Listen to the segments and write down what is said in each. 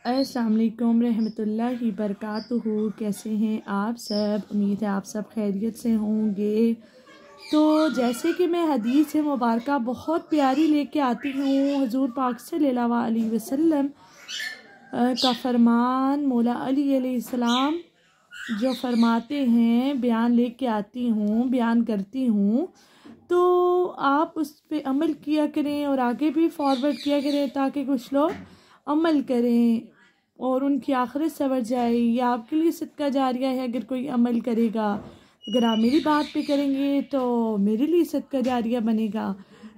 अस्सलाम वालेकुम रहमतुल्लाहि बरकातुहू। कैसे हैं आप सब? उम्मीद है आप सब खैरियत से होंगे। तो जैसे कि मैं हदीस मुबारक बहुत प्यारी लेके आती हूँ, हुज़ूर पाक सल्लल्लाहु अलैहि वसल्लम का फरमान मौला अली अलैहिस्सलाम जो फरमाते हैं, बयान लेके आती हूँ, बयान करती हूँ। तो आप उस पे अमल किया करें और आगे भी फॉरवर्ड किया करें ताकि कुछ लोग अमल करें और उनकी आखिरत संवर जाए। या आपके लिए सदका जारिया है अगर कोई अमल करेगा। अगर आप मेरी बात पे करेंगे तो मेरे लिए सदका जारिया बनेगा।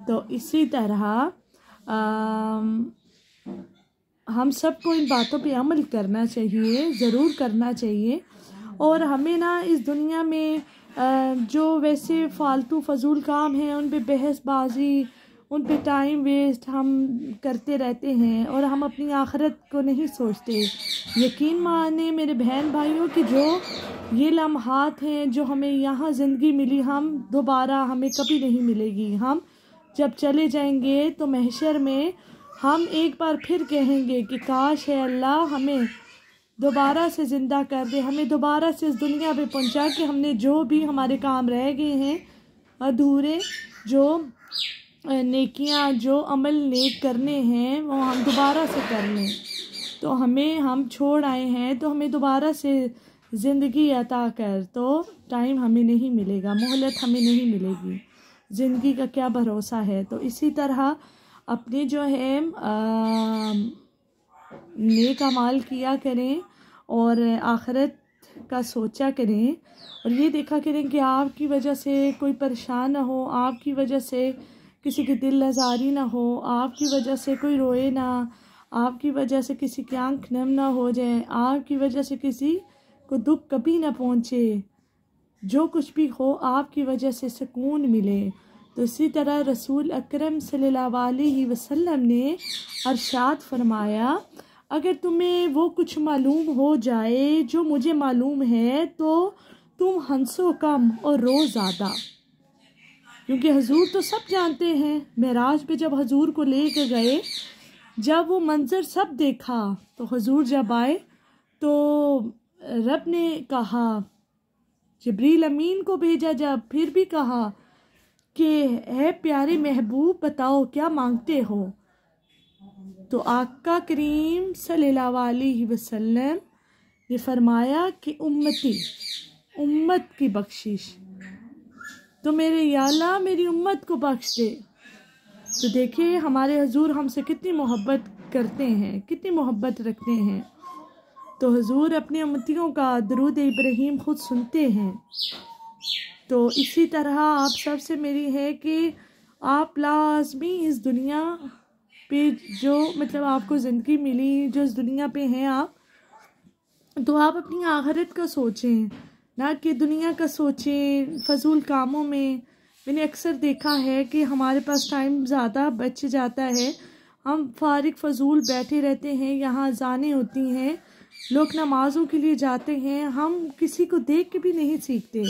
तो इसी तरह हम सबको इन बातों पे अमल करना चाहिए, ज़रूर करना चाहिए। और हमें ना इस दुनिया में जो वैसे फ़ालतू फजूल काम हैं उन पे बहसबाजी, उन पे टाइम वेस्ट हम करते रहते हैं और हम अपनी आखिरत को नहीं सोचते। यकीन माने मेरे बहन भाइयों कि जो ये लम्हात हैं जो हमें यहाँ ज़िंदगी मिली, हम दोबारा हमें कभी नहीं मिलेगी। हम जब चले जाएंगे तो महशर में हम एक बार फिर कहेंगे कि काश है अल्लाह हमें दोबारा से ज़िंदा कर दे, हमें दोबारा से इस दुनिया पे पहुंचा के हमने जो भी हमारे काम रह गए हैं अधूरे, जो नेकियां, जो अमल नेक करने हैं वो हम दोबारा से कर लें। तो हम छोड़ आए हैं तो हमें दोबारा से ज़िंदगी अता कर। तो टाइम हमें नहीं मिलेगा, मोहलत हमें नहीं मिलेगी, ज़िंदगी का क्या भरोसा है। तो इसी तरह अपने जो है नेक अमाल किया करें और आखिरत का सोचा करें और ये देखा करें कि आपकी वजह से कोई परेशान ना हो, आपकी वजह से किसी की दिल आज़ारी ना हो, आपकी वजह से कोई रोए ना, आपकी वजह से किसी की आँख नम ना हो जाए, आपकी वजह से किसी को दुख कभी ना पहुँचे। जो कुछ भी हो आपकी वजह से सुकून मिले। तो इसी तरह रसूल अकरम सल्लल्लाहु अलैहि वसल्लम ने अरशाद फरमाया, अगर तुम्हें वो कुछ मालूम हो जाए जो मुझे मालूम है तो तुम हंसो कम और रो ज़्यादा। क्योंकि हुजूर तो सब जानते हैं। मेराज पे जब हुजूर को लेकर गए, जब वो मंजर सब देखा तो हुजूर जब आए तो रब ने कहा, जिब्रील अमीन को भेजा, जब फिर भी कहा कि है प्यारे महबूब बताओ क्या मांगते हो। तो आका करीम सल्लल्लाहु अलैहि वसल्लम ने फरमाया कि उम्मत की बख्शिश। तो मेरे या अल्लाह मेरी उम्मत को बख्श दे। तो देखिए हमारे हुजूर हमसे कितनी मोहब्बत करते हैं, कितनी मोहब्बत रखते हैं। तो हुजूर अपने उम्मतियों का दरूद इब्राहीम खुद सुनते हैं। तो इसी तरह आप सब से मेरी है कि आप लाजमी इस दुनिया पे जो मतलब आपको ज़िंदगी मिली, जो इस दुनिया पे हैं आप, तो आप अपनी आखिरत का सोचें, ना कि दुनिया का सोचें फजूल कामों में। मैंने अक्सर देखा है कि हमारे पास टाइम ज़्यादा बच जाता है, हम फारिग फजूल बैठे रहते हैं। यहाँ अज़ानें होती हैं, लोग नमाज़ों के लिए जाते हैं, हम किसी को देख के भी नहीं सीखते।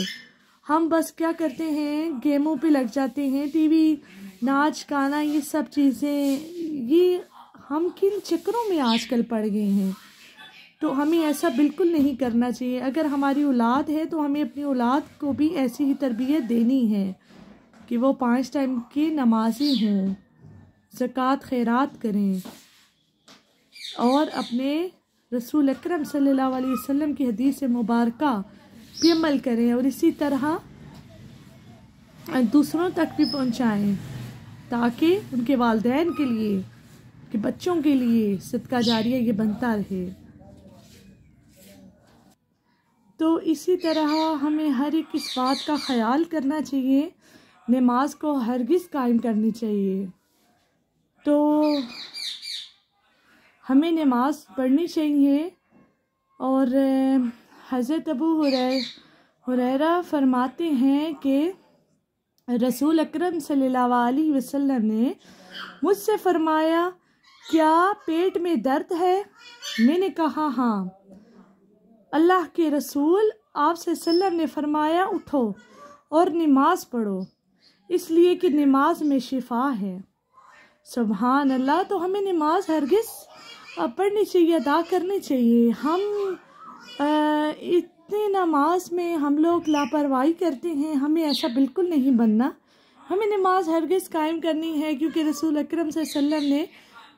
हम बस क्या करते हैं, गेमों पे लग जाते हैं, टीवी, नाच गाना, ये सब चीज़ें, ये हम किन चक्करों में आजकल पड़ गए हैं। तो हमें ऐसा बिल्कुल नहीं करना चाहिए। अगर हमारी औलाद है तो हमें अपनी औलाद को भी ऐसी ही तरबियत देनी है कि वो 5 टाइम की नमाजी हों, ज़कात खैरात करें और अपने रसूल अकरम सल्लल्लाहु अलैहि वसल्लम की हदीस मुबारक पे अमल करें और इसी तरह दूसरों तक भी पहुँचाएँ ताकि उनके वालिदैन के लिए, कि बच्चों के लिए सदका जारिया ये बनता रहे। तो इसी तरह हमें हर एक इस बात का ख्याल करना चाहिए, नमाज को हरगिज़ कायम करनी चाहिए। तो हमें नमाज पढ़नी चाहिए। और हज़रत अबू हुरैरा फरमाते हैं कि रसूल अकरम सल्लल्लाहु अलैहि वसल्लम ने मुझसे फरमाया, क्या पेट में दर्द है? मैंने कहा हाँ। अल्लाह के रसूल आप सल्लल्लाहु ने फरमाया, उठो और नमाज पढ़ो, इसलिए कि नमाज में शिफा है। सुभान अल्लाह। तो हमें नमाज हरगिज़ पढ़नी चाहिए, अदा करनी चाहिए। हम इतने नमाज में हम लोग लापरवाही करते हैं, हमें ऐसा बिल्कुल नहीं बनना। हमें नमाज हरगिज़ कायम करनी है, क्योंकि रसूल अकरम सल्लल्लाहु अलैहि वसल्लम ने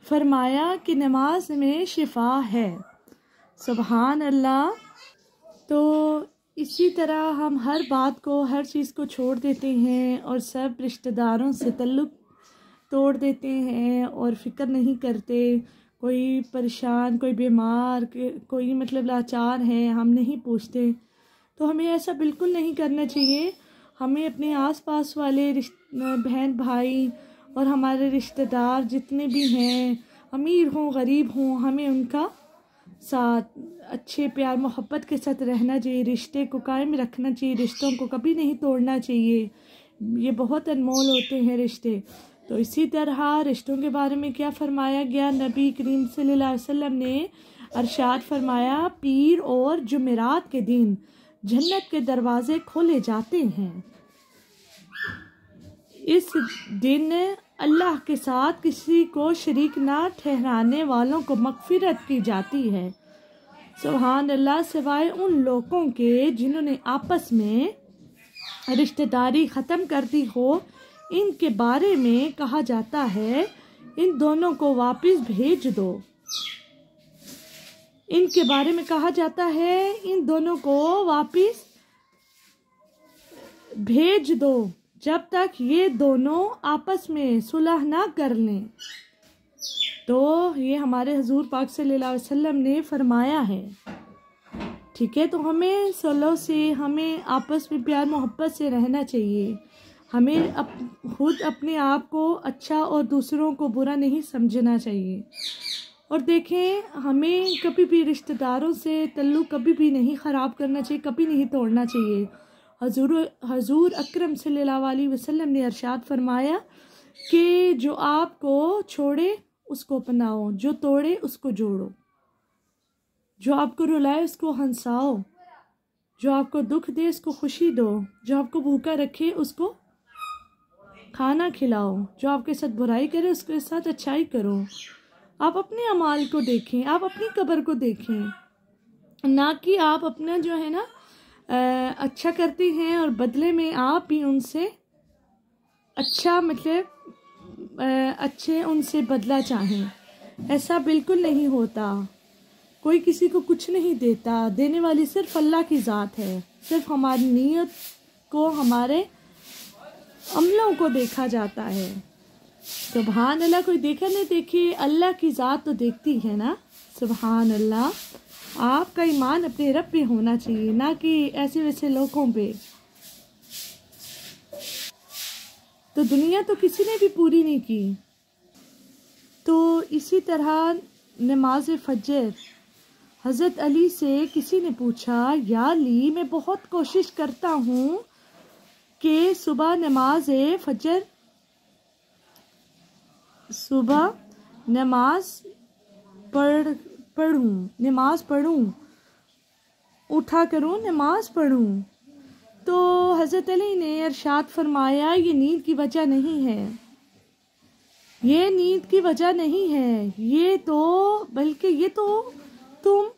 फरमाया कि नमाज में शिफा है। सुभान अल्लाह। तो इसी तरह हम हर बात को, हर चीज़ को छोड़ देते हैं और सब रिश्तेदारों से तल्लुक़ तोड़ देते हैं और फ़िक्र नहीं करते। कोई परेशान, कोई बीमार, कोई मतलब लाचार है, हम नहीं पूछते। तो हमें ऐसा बिल्कुल नहीं करना चाहिए। हमें अपने आसपास वाले बहन भाई और हमारे रिश्तेदार जितने भी हैं, अमीर हों गरीब हों, हमें उनका साथ अच्छे प्यार मोहब्बत के साथ रहना चाहिए। रिश्ते को कायम रखना चाहिए, रिश्तों को कभी नहीं तोड़ना चाहिए। ये बहुत अनमोल होते हैं रिश्ते। तो इसी तरह रिश्तों के बारे में क्या फरमाया गया, नबी करीम सल्लल्लाहु अलैहि वसल्लम ने अरशाद फरमाया, पीर और जुमेरात के दिन जन्नत के दरवाजे खोले जाते हैं। इस दिन अल्लाह के साथ किसी को शरीक ना ठहराने वालों को मग़फ़िरत की जाती है। सुभान अल्लाह। सिवाय उन लोगों के जिन्होंने आपस में रिश्तेदारी ख़त्म कर दी हो, इनके बारे में कहा जाता है, इन दोनों को वापस भेज दो। इनके बारे में कहा जाता है, इन दोनों को वापस भेज दो जब तक ये दोनों आपस में सुलह ना कर लें। तो ये हमारे हुजूर पाक सल्लल्लाहु अलैहि वसल्लम ने फरमाया है। ठीक है, तो हमें सुलह से, हमें आपस में प्यार मोहब्बत से रहना चाहिए। हमें खुद अपने आप को अच्छा और दूसरों को बुरा नहीं समझना चाहिए। और देखें, हमें कभी भी रिश्तेदारों से तल्लुक़ कभी भी नहीं ख़राब करना चाहिए, कभी नहीं तोड़ना चाहिए। हजूर अकरम सल्लल्लाहु अलैहि वसल्लम ने इरशाद फरमाया कि जो आपको छोड़े उसको अपनाओ, जो तोड़े उसको जोड़ो, जो आपको रुलाए उसको हंसाओ, जो आपको दुख दे उसको खुशी दो, जो आपको भूखा रखे उसको खाना खिलाओ, जो आपके साथ बुराई करे उसके साथ अच्छाई करो। आप अपने अमाल को देखें, आप अपनी कब्र को देखें, ना कि आप अपना जो है ना अच्छा करते हैं और बदले में आप भी उनसे अच्छा मतलब अच्छे उनसे बदला चाहें। ऐसा बिल्कुल नहीं होता। कोई किसी को कुछ नहीं देता, देने वाली सिर्फ अल्लाह की ज़ात है। सिर्फ हमारी नीयत को, हमारे अमलों को देखा जाता है। सुभान अल्लाह। कोई देखा नहीं देखे, अल्लाह की ज़ात तो देखती है ना। सुभान अल्लाह। आपका ईमान अपने रब पे होना चाहिए, ना कि ऐसे वैसे लोगों पे। तो दुनिया तो किसी ने भी पूरी नहीं की। तो इसी तरह नमाज फजर, हज़रत अली से किसी ने पूछा, या अली, मैं बहुत कोशिश करता हूँ कि सुबह नमाज पढ़ूँ, उठा करूँ, नमाज पढ़ूँ। तो हज़रत अली ने इरशाद फरमाया, ये नींद की वजह नहीं है, ये नींद की वजह नहीं है, ये तो तुम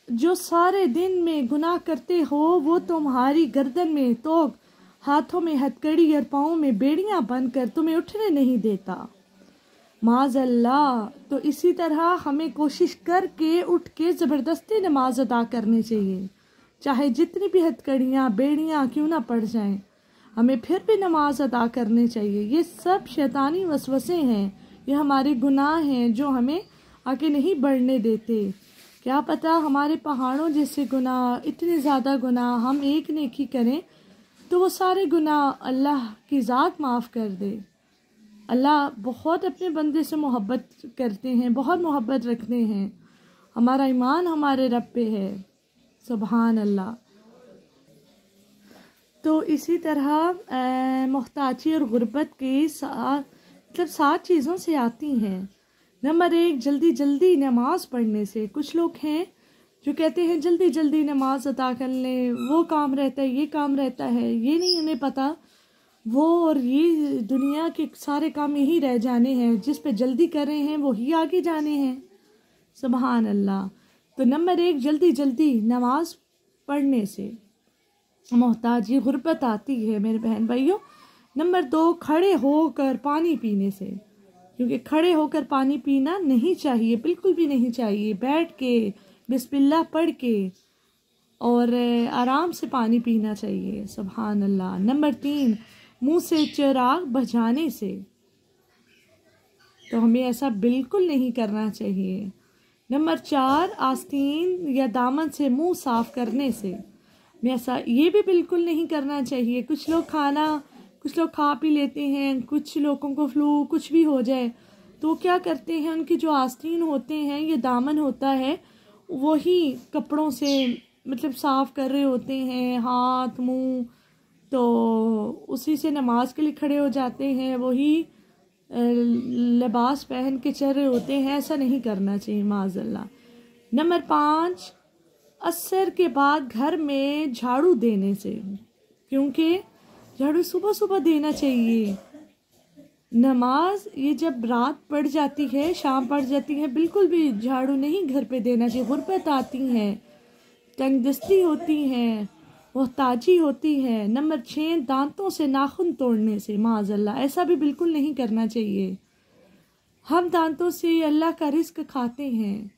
जो सारे दिन में गुनाह करते हो वो तुम्हारी गर्दन में तोक, हाथों में हथकड़ी और पाँव में बेड़ियां बनकर तुम्हें उठने नहीं देता। माज़अल्लाह। तो इसी तरह हमें कोशिश करके उठ के ज़बरदस्ती नमाज अदा करनी चाहिए, चाहे जितनी भी हथकड़ियाँ बेड़ियाँ क्यों ना पड़ जाएं, हमें फिर भी नमाज अदा करनी चाहिए। ये सब शैतानी वसवसे हैं, ये हमारे गुनाह हैं जो हमें आगे नहीं बढ़ने देते। क्या पता हमारे पहाड़ों जैसे गुनाह, इतने ज़्यादा गुनाह हम एक नेकी करें तो वो सारे गुनाह अल्लाह की ज़ात माफ़ कर दे। अल्लाह बहुत अपने बंदे से मोहब्बत करते हैं, बहुत मोहब्बत रखते हैं। हमारा ईमान हमारे रब पे है। सुभान अल्लाह। तो इसी तरह मोहताजी और गुर्बत के मतलब 7 चीज़ों से आती हैं। नंबर 1, जल्दी जल्दी नमाज पढ़ने से। कुछ लोग हैं जो कहते हैं जल्दी जल्दी नमाज अदा कर लें, वो काम रहता है, ये काम रहता है। ये नहीं उन्हें पता वो और ये दुनिया के सारे काम यही रह जाने हैं, जिस पे जल्दी कर रहे हैं वो ही आगे जाने हैं। सुभान अल्लाह। तो नंबर 1, जल्दी जल्दी नमाज पढ़ने से मोहताजी गुर्बत आती है मेरे बहन भाइयों। नंबर 2, खड़े होकर पानी पीने से, क्योंकि खड़े होकर पानी पीना नहीं चाहिए, बिल्कुल भी नहीं चाहिए। बैठ के बिस्मिल्लाह पढ़ के और आराम से पानी पीना चाहिए। सुभान अल्लाह। नंबर 3, मुंह से चिराग बुझाने से, तो हमें ऐसा बिल्कुल नहीं करना चाहिए। नंबर 4, आस्तीन या दामन से मुंह साफ करने से, हमें ऐसा ये भी बिल्कुल नहीं करना चाहिए। कुछ लोग खा पी लेते हैं, कुछ लोगों को फ्लू कुछ भी हो जाए तो क्या करते हैं, उनके जो आस्तीन होते हैं, ये दामन होता है, वही कपड़ों से मतलब साफ कर रहे होते हैं हाथ मुंह, तो उसी से नमाज के लिए खड़े हो जाते हैं, वही लिबास पहन के चल रहे होते हैं। ऐसा नहीं करना चाहिए माज़अल्लाह। नंबर 5, असर के बाद घर में झाड़ू देने से, क्योंकि झाड़ू सुबह सुबह देना चाहिए। नमाज ये जब रात पड़ जाती है, शाम पड़ जाती है, बिल्कुल भी झाड़ू नहीं घर पे देना चाहिए। गुर्बत आती है, तंगदस्ती होती है, मोहताजी होती है। नंबर 6, दांतों से नाखून तोड़ने से, माज़अल्लाह, ऐसा भी बिल्कुल नहीं करना चाहिए। हम दांतों से अल्लाह का रिस्क खाते हैं,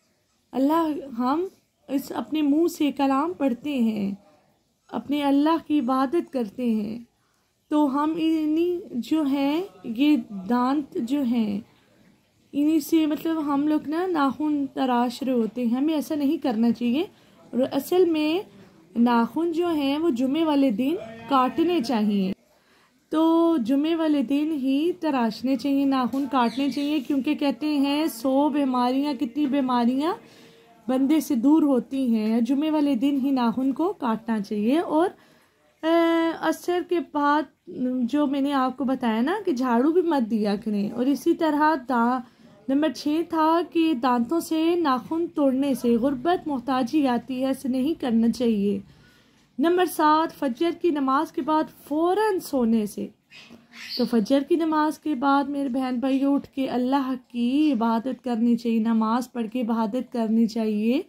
हम इस अपने मुंह से कलाम पढ़ते हैं, अपने अल्लाह की इबादत करते हैं, तो हम इन्हीं जो हैं ये दांत जो हैं इन्हीं से मतलब हम लोग ना नाखून तराश रहे होते हैं। हमें ऐसा नहीं करना चाहिए। और असल में नाखून जो हैं वो जुमे वाले दिन काटने चाहिए, तो जुमे वाले दिन ही तराशने चाहिए, नाखून काटने चाहिए, क्योंकि कहते हैं 100 बीमारियां, कितनी बीमारियां बंदे से दूर होती हैं। जुमे वाले दिन ही नाखून को काटना चाहिए। और असर के बाद जो मैंने आपको बताया ना कि झाड़ू भी मत दिया करें। और इसी तरह नंबर 6 था कि दांतों से नाखून तोड़ने से गुर्बत मोहताजी आती है, ऐसे नहीं करना चाहिए। नंबर 7, फजर की नमाज के बाद फ़ौरन सोने से, तो फजर की नमाज के बाद मेरे बहन भाई उठ के अल्लाह की इबादत करनी चाहिए, नमाज पढ़ के इबादत करनी चाहिए,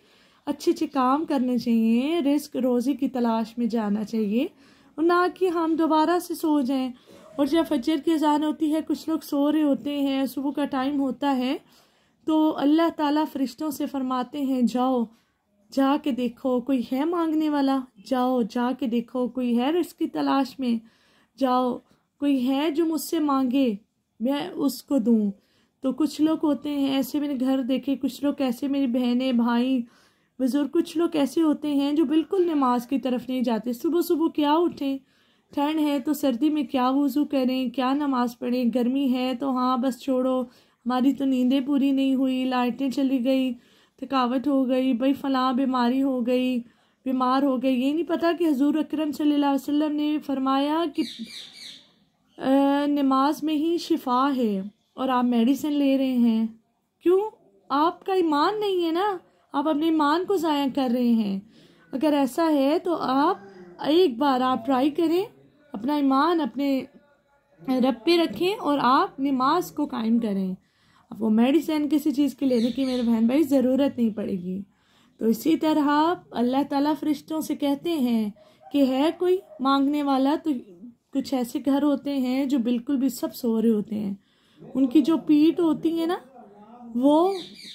अच्छे अच्छे काम करने चाहिए, रिस्क रोज़ी की तलाश में जाना चाहिए, और ना कि हम दोबारा से सो जाएं। और जब फजर की अजान होती है, कुछ लोग सो रहे होते हैं, सुबह का टाइम होता है, तो अल्लाह ताला फरिश्तों से फरमाते हैं, जाओ जाके देखो कोई है मांगने वाला, जाओ जाके देखो कोई है रिस्क की तलाश में, जाओ कोई है जो मुझसे मांगे मैं उसको दूं। तो कुछ लोग होते हैं ऐसे, मैंने घर देखे, कुछ लोग ऐसे, मेरी बहनें भाई बुजुर्ग, कुछ लोग ऐसे होते हैं जो बिल्कुल नमाज की तरफ नहीं जाते। सुबह सुबह क्या उठें, ठंड है तो सर्दी में क्या वुज़ू करें, क्या नमाज पढ़ें, गर्मी है तो हाँ बस छोड़ो, हमारी तो नींदें पूरी नहीं हुई, लाइटें चली गई, थकावट हो गई, भाई फलां बीमारी हो गई, बीमार हो गई। ये नहीं पता कि हुजूर अकरम सल्लल्लाहु अलैहि वसल्लम ने फरमाया कि नमाज में ही शिफा है, और आप मेडिसिन ले रहे हैं। क्यों? आपका ईमान नहीं है ना, आप अपने ईमान को ज़ाया कर रहे हैं। अगर ऐसा है तो आप एक बार आप ट्राई करें, अपना ईमान अपने रब पे रखें और आप नमाज को कायम करें। आपको मेडिसिन किसी चीज़ की लेने की मेरे बहन भाई ज़रूरत नहीं पड़ेगी। तो इसी तरह अल्लाह ताला फरिश्तों से कहते हैं कि है कोई मांगने वाला, तो कुछ ऐसे घर होते हैं जो बिल्कुल भी सब सो रहे होते हैं, उनकी जो पीठ होती है ना वो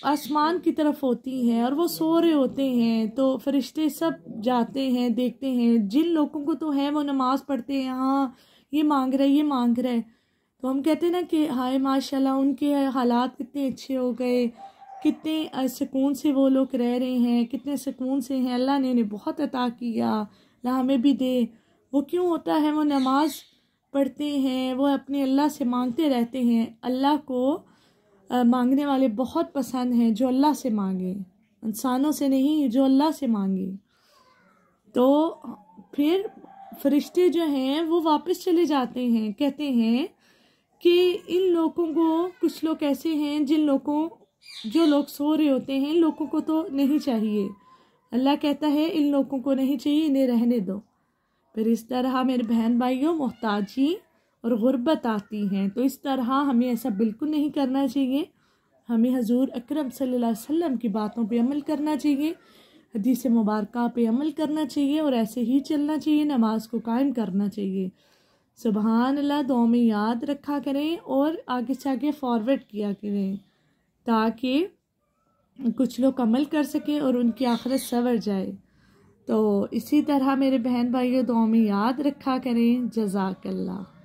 आसमान की तरफ होती है और वो सो रहे होते हैं। तो फरिश्ते सब जाते हैं, देखते हैं, जिन लोगों को तो है वो नमाज पढ़ते हैं, हाँ ये मांग रहा है ये मांग रहा है, तो हम कहते हैं ना कि हाय माशाल्लाह उनके हालात कितने अच्छे हो गए, कितने सुकून से वो लोग रह रहे हैं, कितने सुकून से हैं, अल्लाह ने उन्हें बहुत अता किया, अल्लाह हमें भी दे। वो क्यों होता है? वो नमाज पढ़ते हैं, वो अपने अल्लाह से मांगते रहते हैं। अल्लाह को मांगने वाले बहुत पसंद हैं, जो अल्लाह से मांगे, इंसानों से नहीं, जो अल्लाह से मांगे। तो फिर फरिश्ते जो हैं वो वापस चले जाते हैं, कहते हैं कि इन लोगों को, कुछ लोग ऐसे हैं जो लोग सो रहे होते हैं, इन लोगों को तो नहीं चाहिए। अल्लाह कहता है इन लोगों को नहीं चाहिए, इन्हें रहने दो। फिर इस तरह मेरे बहन भाइयों मोहताजी और गुर्बत आती हैं। तो इस तरह हमें ऐसा बिल्कुल नहीं करना चाहिए। हमें हजूर अकरम सल्लल्लाहु अलैहि वसल्लम की बातों पे अमल करना चाहिए, हदीस मुबारका पे अमल करना चाहिए और ऐसे ही चलना चाहिए, नमाज को कायम करना चाहिए। सुबहान अल्लाह दुआ में याद रखा करें और आगे से आगे फॉरवर्ड किया करें ताकि कुछ लोग अमल कर सकें और उनकी आखिरत संवर जाए। तो इसी तरह मेरे बहन भाइयों दुआ में याद रखा करें। जज़ाकल्लाह।